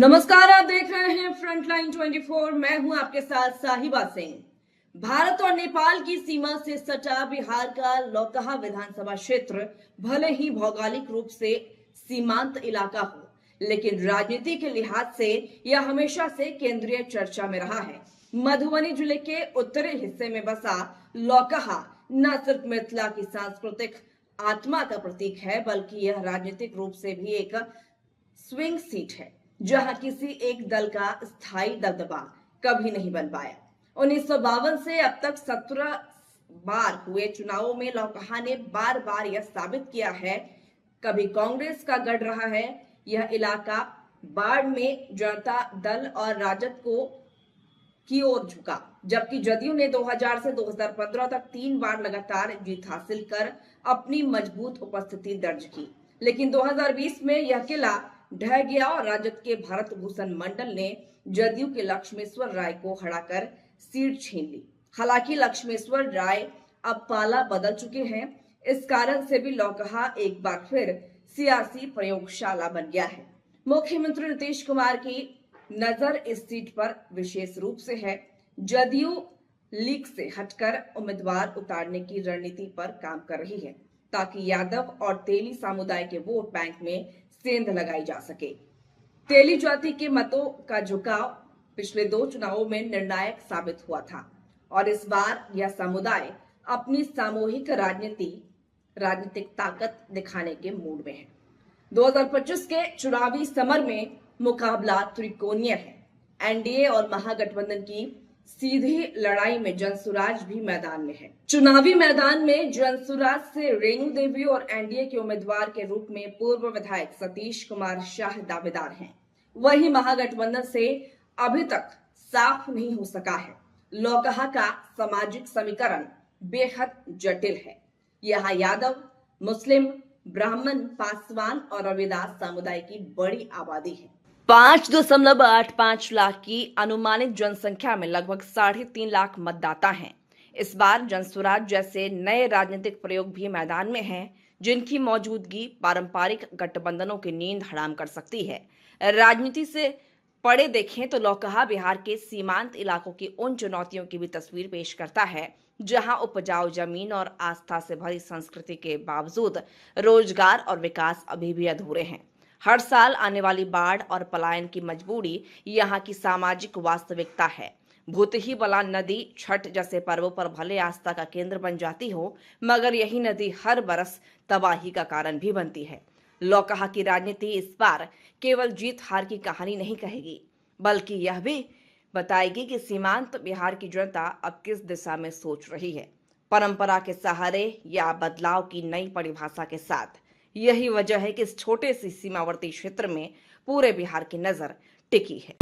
नमस्कार, आप देख रहे हैं फ्रंटलाइन 24। मैं हूं आपके साथ साहिबा सिंह। भारत और नेपाल की सीमा से सटा बिहार का लौकहा विधानसभा क्षेत्र भले ही भौगोलिक रूप से सीमांत इलाका हो, लेकिन राजनीति के लिहाज से यह हमेशा से केंद्रीय चर्चा में रहा है। मधुबनी जिले के उत्तरी हिस्से में बसा लौकहा न सिर्फ मिथिला की सांस्कृतिक आत्मा का प्रतीक है, बल्कि यह राजनीतिक रूप से भी एक स्विंग सीट है, जहां किसी एक दल का स्थायी दबदबा कभी नहीं बन पाया। 1952 से अब तक 17 बार हुए चुनावों में लौकहा ने बार बार यह साबित किया है, कभी कांग्रेस का गढ़ रहा है। यह इलाका बाढ़ में जनता दल और राजद को की ओर झुका, जबकि जदयू ने 2000 से 2015 तक 3 बार लगातार जीत हासिल कर अपनी मजबूत उपस्थिति दर्ज की। लेकिन 2020 में यह किला ढह गया और राजद के भरत भूषण मंडल ने जदयू के लक्ष्मेश्वर राय को हराकर सीट छीन ली। हालांकि लक्ष्मेश्वर राय अब पाला बदल चुके हैं। इस कारण से भी लौकहा एक बार फिर सियासी प्रयोगशाला बन गया है। मुख्यमंत्री नीतीश कुमार की नजर इस सीट पर विशेष रूप से है। जदयू लीग से हटकर उम्मीदवार उतारने की रणनीति पर काम कर रही है, ताकि यादव और तेली समुदाय के वोट बैंक में सेंध लगाई जा सके। तेली जाति के मतों का झुकाव पिछले 2 चुनावों में निर्णायक साबित हुआ था और इस बार यह समुदाय अपनी सामूहिक राजनीतिक ताकत दिखाने के मूड में है। 2025 के चुनावी समर में मुकाबला त्रिकोणीय है। एनडीए और महागठबंधन की सीधी लड़ाई में जनसुराज भी मैदान में है। चुनावी मैदान में जनसुराज से रेणु देवी और एनडीए के उम्मीदवार के रूप में पूर्व विधायक सतीश कुमार शाह दावेदार हैं। वहीं महागठबंधन से अभी तक साफ नहीं हो सका है। लौकहा का सामाजिक समीकरण बेहद जटिल है। यहाँ यादव, मुस्लिम, ब्राह्मण, पासवान और रविदास समुदाय की बड़ी आबादी है। 5.85 लाख की अनुमानित जनसंख्या में लगभग 3.5 लाख मतदाता हैं। इस बार जनसुराज जैसे नए राजनीतिक प्रयोग भी मैदान में हैं, जिनकी मौजूदगी पारंपरिक गठबंधनों की नींद हराम कर सकती है। राजनीति से पढ़े देखें तो लौकहा बिहार के सीमांत इलाकों की उन चुनौतियों की भी तस्वीर पेश करता है, जहां उपजाऊ जमीन और आस्था से भरी संस्कृति के बावजूद रोजगार और विकास अभी भी अधूरे हैं। हर साल आने वाली बाढ़ और पलायन की मजबूरी यहाँ की सामाजिक वास्तविकता है। भूतही बला नदी छठ जैसे पर्वों पर भले आस्था का केंद्र बन जाती हो, मगर यही नदी हर बरस तबाही का कारण भी बनती है। लौकहा की राजनीति इस बार केवल जीत हार की कहानी नहीं कहेगी, बल्कि यह भी बताएगी कि सीमांत बिहार की जनता अब किस दिशा में सोच रही है, परंपरा के सहारे या बदलाव की नई परिभाषा के साथ। यही वजह है कि इस छोटे से सीमावर्ती क्षेत्र में पूरे बिहार की नजर टिकी है।